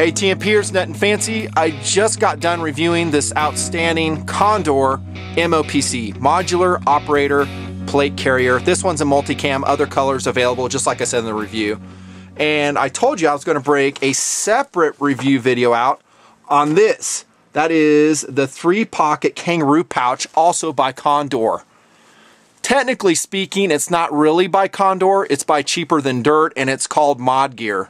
Hey TMP, here's Nutnfancy. I just got done reviewing this outstanding Condor MOPC, Modular Operator Plate Carrier. This one's a multicam, other colors available, just like I said in the review. And I told you I was going to break a separate review video out on this. That is the 3-pocket Kangaroo pouch, also by Condor. Technically speaking, it's not really by Condor, it's by Cheaper Than Dirt, and it's called Mod Gear.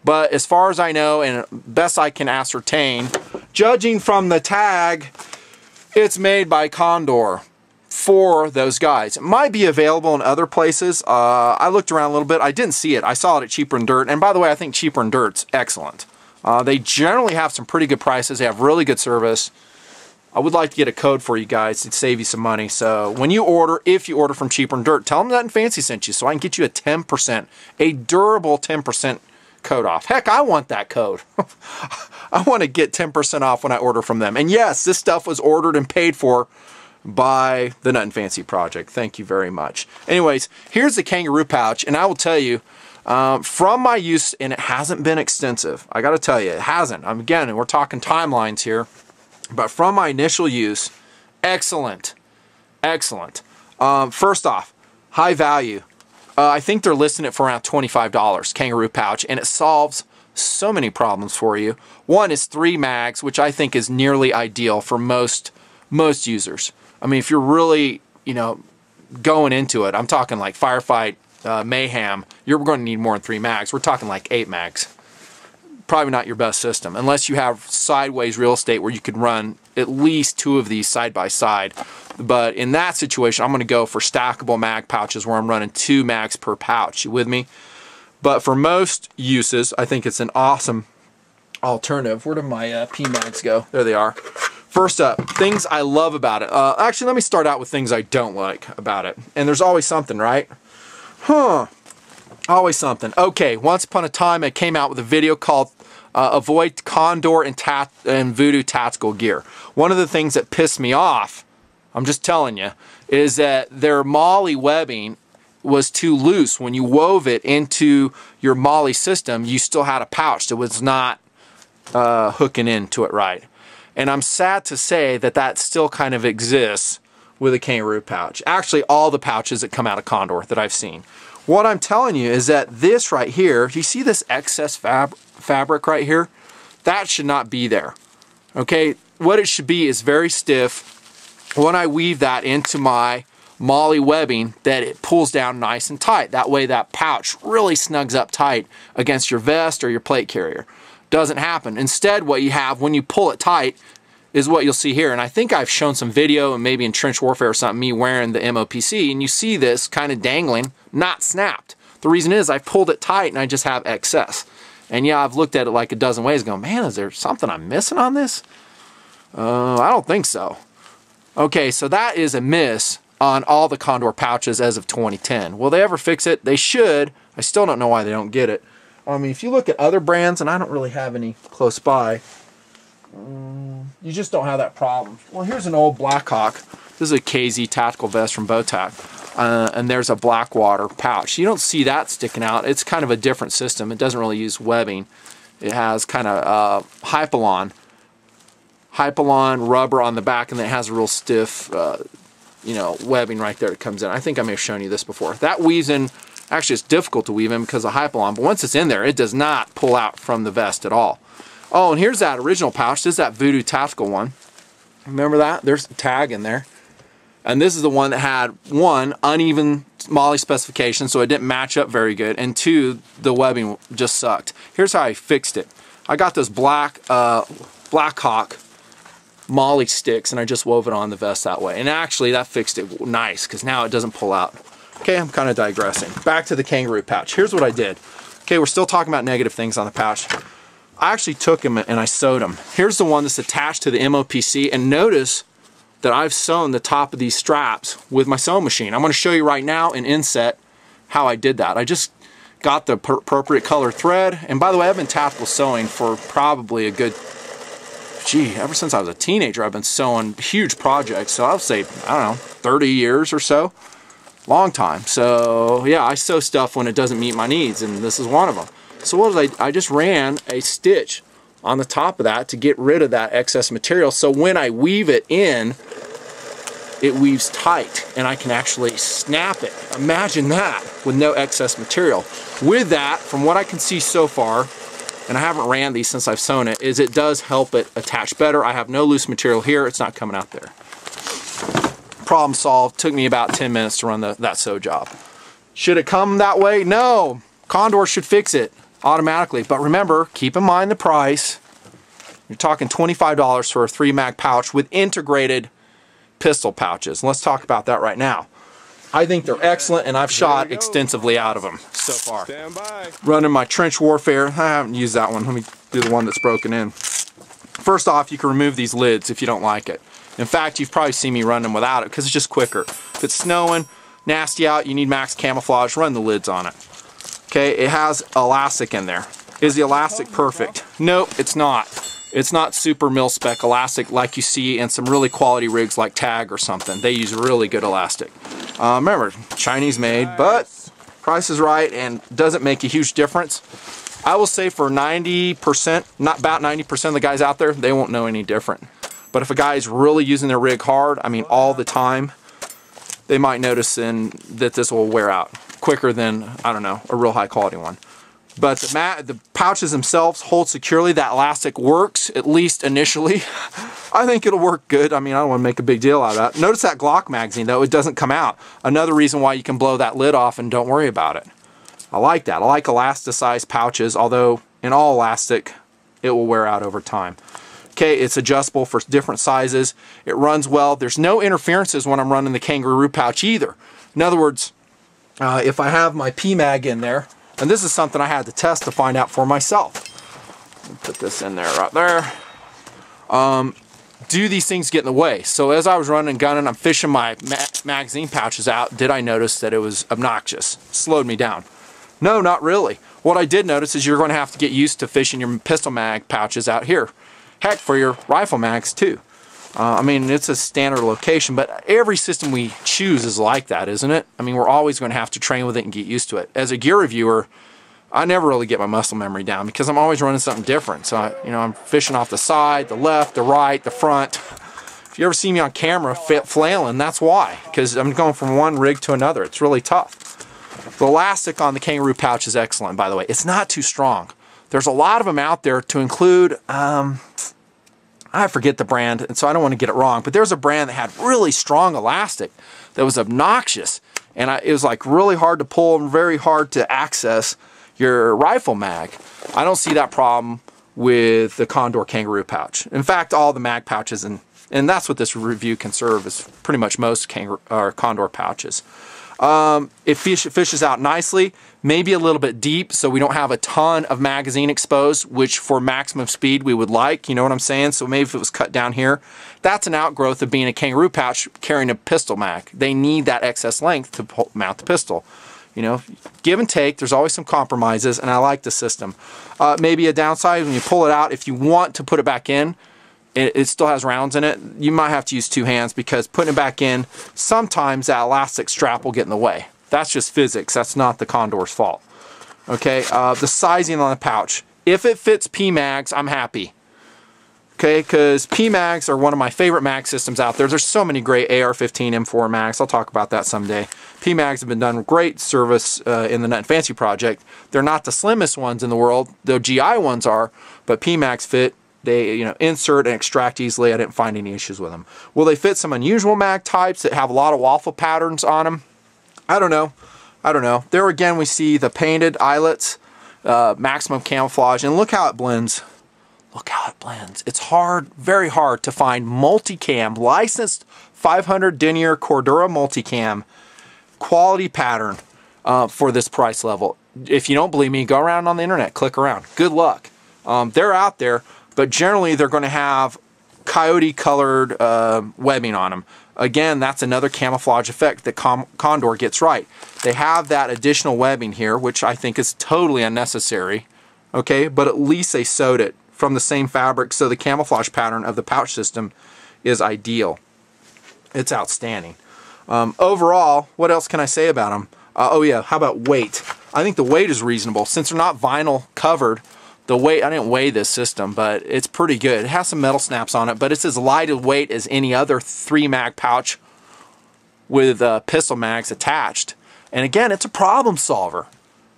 But as far as I know, and best I can ascertain, judging from the tag, it's made by Condor for those guys. It might be available in other places. I looked around a little bit. I didn't see it. I saw it at Cheaper Than Dirt. And by the way, I think Cheaper Than Dirt's excellent. They generally have some pretty good prices. They have really good service. I would like to get a code for you guys to save you some money. So when you order, if you order from Cheaper Than Dirt, tell them Nutnfancy sent you so I can get you a 10%, a durable 10% code off. Heck, I want that code. I want to get 10% off when I order from them. And yes, this stuff was ordered and paid for by the Nutnfancy project. Thank you very much. Anyways, here's the Kangaroo pouch, and I will tell you, from my use, and it hasn't been extensive. I got to tell you, it hasn't. Again, we're talking timelines here, but from my initial use, excellent, excellent. First off, high value. I think they're listing it for around $25, Kangaroo pouch, and it solves so many problems for you. One is 3 mags, which I think is nearly ideal for most users. I mean, if you're really, going into it, I'm talking like firefight, mayhem, you're going to need more than 3 mags. We're talking like 8 mags. Probably not your best system, unless you have sideways real estate where you could run at least 2 of these side by side. But in that situation, I'm going to go for stackable mag pouches where I'm running 2 mags per pouch. You with me? But for most uses, I think it's an awesome alternative. Where did my P mags go? There they are. First up, things I love about it. Actually, let me start out with things I don't like about it. And there's always something, right? Always something. Okay, once upon a time, I came out with a video called Avoid Condor and Voodoo Tactical Gear. One of the things that pissed me off, I'm just telling you, is that their MOLLE webbing was too loose. When you wove it into your MOLLE system, you still had a pouch that was not hooking into it right. And I'm sad to say that that still kind of exists with a Kangaroo pouch. Actually, all the pouches that come out of Condor that I've seen. What I'm telling you is that this right here, you see this excess fabric right here? That should not be there. Okay, what it should be is very stiff. When I weave that into my MOLLE webbing, that it pulls down nice and tight. That way that pouch really snugs up tight against your vest or your plate carrier. Doesn't happen. Instead, what you have when you pull it tight is what you'll see here. And I think I've shown some video, and maybe in Trench Warfare or something, me wearing the MOPC, and you see this kind of dangling, not snapped. The reason is I pulled it tight and I just have excess. And yeah, I've looked at it like a dozen ways going, man, is there something I'm missing on this? I don't think so. Okay, so that is a miss on all the Condor pouches as of 2010. Will they ever fix it? They should. I still don't know why they don't get it. I mean, if you look at other brands, and I don't really have any close by, you just don't have that problem. Well, here's an old Blackhawk. This is a KZ tactical vest from Botac. And there's a Blackwater pouch. You don't see that sticking out. It's kind of a different system. It doesn't really use webbing. It has kind of Hypalon rubber on the back, and then it has a real stiff, webbing right there that comes in. I think I may have shown you this before. That weaves in. Actually, it's difficult to weave in because of Hypalon, but once it's in there, it does not pull out from the vest at all. Oh, and here's that original pouch. This is that Voodoo Tactical one. Remember that? There's a tag in there. And this is the one that had, 1, uneven MOLLE specification, so it didn't match up very good, and 2, the webbing just sucked. Here's how I fixed it. I got those Blackhawk MOLLE sticks, and I just wove it on the vest that way. And actually, that fixed it nice, because now it doesn't pull out. Okay, I'm kind of digressing. Back to the Kangaroo pouch. Here's what I did. Okay, we're still talking about negative things on the pouch. I actually took them and I sewed them. Here's the one that's attached to the MOPC, and notice that I've sewn the top of these straps with my sewing machine. I'm going to show you right now in inset how I did that. I just got the appropriate color thread, and by the way, I've been tactical sewing for probably a good, ever since I was a teenager, I've been sewing huge projects, so I'll say, I don't know, 30 years or so. Long time. So yeah, I sew stuff when it doesn't meet my needs, and this is one of them. So what did I just ran a stitch on the top of that to get rid of that excess material. So when I weave it in, it weaves tight and I can actually snap it. Imagine that with no excess material. With that, from what I can see so far, and I haven't ran these since I've sewn it, is it does help it attach better. I have no loose material here. It's not coming out there. Problem solved. Took me about 10 minutes to run that sew job. Should it come that way? No. Condor should fix it automatically. But remember, keep in mind the price. You're talking $25 for a 3-mag pouch with integrated pistol pouches. Let's talk about that right now. I think they're excellent, and I've shot extensively out of them so far. Running my trench warfare. I haven't used that one. Let me do the one that's broken in. First off, you can remove these lids if you don't like it. In fact, you've probably seen me run them without it because it's just quicker. If it's snowing, nasty out, you need max camouflage, run the lids on it. Okay, it has elastic in there. Is the elastic perfect? Nope, it's not. It's not super mil-spec elastic like you see in some really quality rigs like Tag or something. They use really good elastic. Remember, Chinese made, but price is right and doesn't make a huge difference. I will say for 90%, not about 90% of the guys out there, they won't know any different. But if a guy is really using their rig hard, I mean all the time, they might notice that this will wear out quicker than, I don't know, a real high quality one. But the pouches themselves hold securely. That elastic works, at least initially. I think it'll work good. I mean, I don't want to make a big deal out of that. Notice that Glock magazine, though, it doesn't come out. Another reason why you can blow that lid off and don't worry about it. I like that. I like elasticized pouches, although in all elastic, it will wear out over time. Okay, it's adjustable for different sizes. It runs well. There's no interferences when I'm running the Kangaroo pouch either. In other words, if I have my P-Mag in there, and this is something I had to test to find out for myself. Put this in there right there. Do these things get in the way? So as I was running and gunning, I'm fishing my magazine pouches out. Did I notice that it was obnoxious? Slowed me down. No, not really. What I did notice is you're going to have to get used to fishing your pistol mag pouches out here. Heck, for your rifle mags too. I mean, it's a standard location, but every system we choose is like that, isn't it? I mean, we're always going to have to train with it and get used to it. As a gear reviewer, I never really get my muscle memory down because I'm always running something different. So, I'm fishing off the side, the left, the right, the front. If you ever see me on camera flailing, that's why, because I'm going from one rig to another. It's really tough. The elastic on the Kangaroo pouch is excellent, by the way. It's not too strong. There's a lot of them out there, to include, I forget the brand, and so I don't want to get it wrong, but there's a brand that had really strong elastic that was obnoxious, and it was like really hard to pull and very hard to access your rifle mag. I don't see that problem with the Condor Kangaroo pouch. In fact, all the mag pouches, and that's what this review can serve, is pretty much most Condor pouches. It fishes out nicely, maybe a little bit deep, so we don't have a ton of magazine exposed, which for maximum speed we would like, you know what I'm saying? So maybe if it was cut down here, that's an outgrowth of being a Kangaroo pouch carrying a pistol mag. They need that excess length to mount the pistol. Give and take, there's always some compromises, and I like the system. Maybe a downside, when you pull it out, if you want to put it back in, it still has rounds in it, you might have to use 2 hands, because putting it back in, sometimes that elastic strap will get in the way. That's just physics. That's not the Condor's fault. Okay, the sizing on the pouch. If it fits P-Mags, I'm happy. Okay, because P-Mags are one of my favorite mag systems out there. There's so many great AR-15 M4 mags. I'll talk about that someday. P-Mags have been done great service in the Nutnfancy project. They're not the slimmest ones in the world. The GI ones are, but P-Mags fit. They, insert and extract easily. I didn't find any issues with them. Will they fit some unusual mag types that have a lot of waffle patterns on them? I don't know. There again, we see the painted eyelets, maximum camouflage, and look how it blends. Look how it blends. It's hard, very hard to find multicam, licensed 500 denier Cordura multicam quality pattern for this price level. If you don't believe me, go around on the internet, click around. Good luck. They're out there. But generally, they're going to have coyote-colored webbing on them. Again, that's another camouflage effect that Condor gets right. They have that additional webbing here, which I think is totally unnecessary. Okay, but at least they sewed it from the same fabric, so the camouflage pattern of the pouch system is ideal. It's outstanding. Overall, what else can I say about them? Oh yeah, how about weight? I think the weight is reasonable. Since they're not vinyl covered, The weight, I didn't weigh this system, but it's pretty good. It has some metal snaps on it, but it's as lightweight as any other 3-mag pouch with pistol mags attached. And again, it's a problem solver.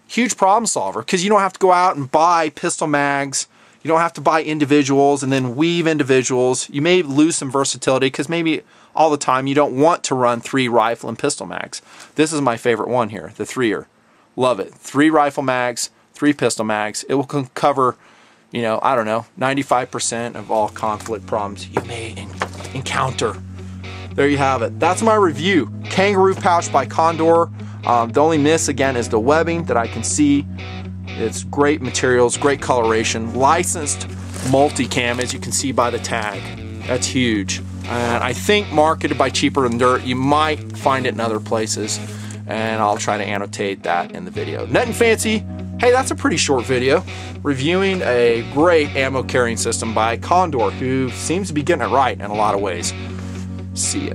Huge problem solver, because you don't have to go out and buy pistol mags. You don't have to buy individuals and then weave individuals. You may lose some versatility because maybe all the time you don't want to run 3 rifle and pistol mags. This is my favorite one here, the 3-er. Love it. 3 rifle mags, 3 pistol mags. It will cover, you know, I don't know, 95% of all conflict problems you may encounter. There you have it. That's my review. Kangaroo pouch by Condor. The only miss, again, is the webbing that I can see. It's great materials, great coloration, licensed multicam, as you can see by the tag. That's huge. And I think marketed by Cheaper Than Dirt. You might find it in other places, and I'll try to annotate that in the video. Nutnfancy, hey, that's a pretty short video, reviewing a great ammo carrying system by Condor, who seems to be getting it right in a lot of ways. See ya.